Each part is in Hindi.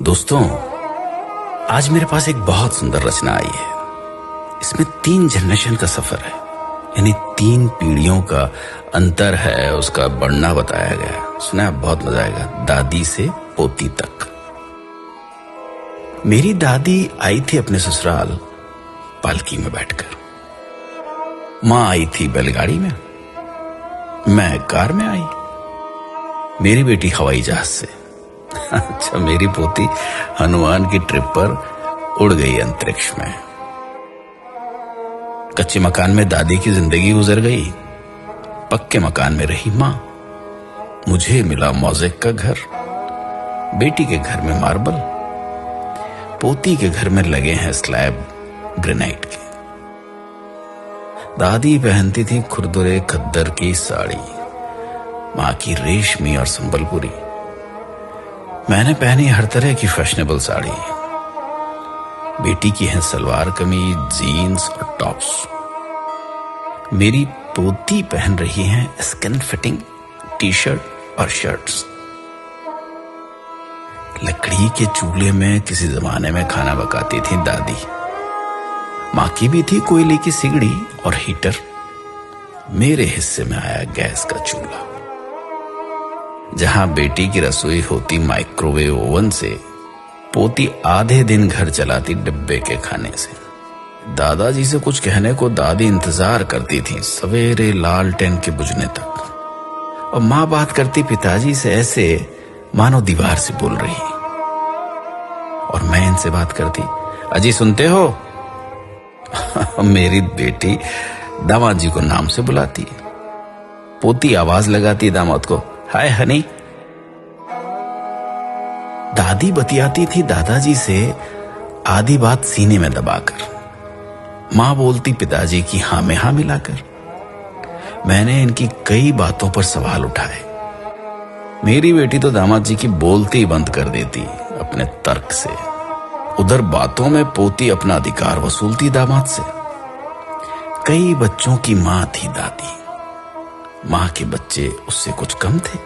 दोस्तों, आज मेरे पास एक बहुत सुंदर रचना आई है। इसमें 3 जनरेशन का सफर है, यानी 3 पीढ़ियों का अंतर है, उसका बढ़ना बताया गया है। सुना है, बहुत मजा आएगा। दादी से पोती तक। मेरी दादी आई थी अपने ससुराल पालकी में बैठकर। माँ आई थी बैलगाड़ी में, मैं कार में आई, मेरी बेटी हवाई जहाज से। अच्छा, मेरी पोती हनुमान की ट्रिप पर उड़ गई अंतरिक्ष में। कच्चे मकान में दादी की जिंदगी गुजर गई, पक्के मकान में रही माँ। मुझे मिला मोज़ेक का घर, बेटी के घर में मार्बल, पोती के घर में लगे हैं स्लैब ग्रेनाइट के। दादी पहनती थी खुरदुरे खद्दर की साड़ी, माँ की रेशमी और संबलपुरी। मैंने पहनी हर तरह की फैशनेबल साड़ी। बेटी की है सलवार कमीज, जीन्स और टॉप्स। मेरी पोती पहन रही है स्किन फिटिंग टी शर्ट और शर्ट्स। लकड़ी के चूल्हे में किसी जमाने में खाना पकाती थी दादी। माँ की भी थी कोयले की सिगड़ी और हीटर। मेरे हिस्से में आया गैस का चूल्हा। जहां बेटी की रसोई होती माइक्रोवेव ओवन से, पोती आधे दिन घर चलाती डिब्बे के खाने से। दादाजी से कुछ कहने को दादी इंतजार करती थी सवेरे लालटेन के बुझने तक, और माँ बात करती पिताजी से ऐसे मानो दीवार से बोल रही। और मैं इनसे बात करती, अजी सुनते हो? मेरी बेटी दामाद जी को नाम से बुलाती। पोती आवाज लगाती दामाद को, हाय हनी। दादी बतियाती थी दादाजी से आधी बात सीने में दबाकर। मां बोलती पिताजी की हां में हां मिलाकर। मैंने इनकी कई बातों पर सवाल उठाए। मेरी बेटी तो दामाद जी की बोलती ही बंद कर देती अपने तर्क से। उधर बातों में पोती अपना अधिकार वसूलती दामाद से। कई बच्चों की मां थी दादी। मां के बच्चे उससे कुछ कम थे।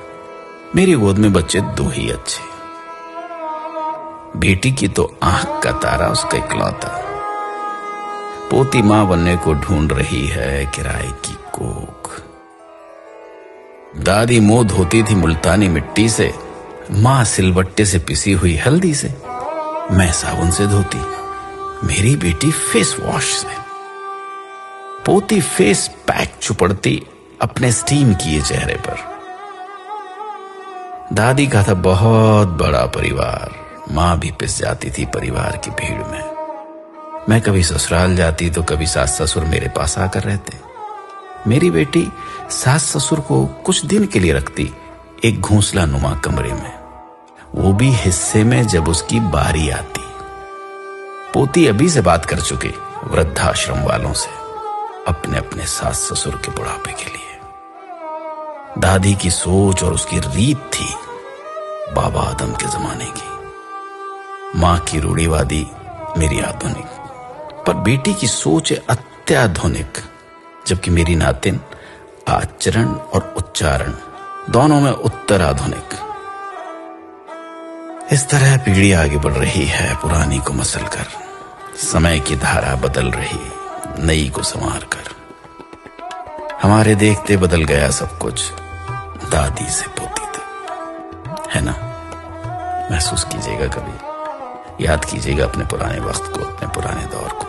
मेरी गोद में बच्चे 2 ही अच्छे। बेटी की तो आंख का तारा उसका इकलौता। पोती मां बनने को ढूंढ रही है किराए की कोख। दादी मुंह धोती थी मुल्तानी मिट्टी से, मां सिलबट्टे से पिसी हुई हल्दी से। मैं साबुन से धोती, मेरी बेटी फेस वॉश से। पोती फेस पैक चुपड़ती अपने स्टीम किए चेहरे पर। दादी का था बहुत बड़ा परिवार। मां भी पिस जाती थी परिवार की भीड़ में। मैं कभी ससुराल जाती तो कभी सास ससुर मेरे पास आकर रहते। मेरी बेटी सास ससुर को कुछ दिन के लिए रखती एक घोंसला नुमा कमरे में, वो भी हिस्से में जब उसकी बारी आती। पोती अभी से बात कर चुकी वृद्धाश्रम वालों से अपने अपने सास ससुर के बुढ़ापे के लिए। दादी की सोच और उसकी रीत थी बाबा आदम के जमाने की। मां की रूढ़िवादी, मेरी आधुनिक। पर बेटी की सोच अत्याधुनिक, जबकि मेरी नातिन आचरण और उच्चारण दोनों में उत्तर आधुनिक। इस तरह पीढ़ी आगे बढ़ रही है पुरानी को मसल कर। समय की धारा बदल रही, नई को संवार कर। हमारे देखते बदल गया सब कुछ, दादी से पोती तक, है ना? महसूस कीजिएगा, कभी याद कीजिएगा अपने पुराने वक्त को, अपने पुराने दौर को।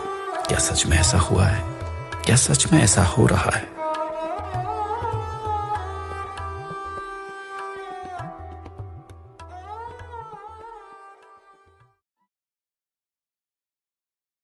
क्या सच में ऐसा हुआ है? क्या सच में ऐसा हो रहा है?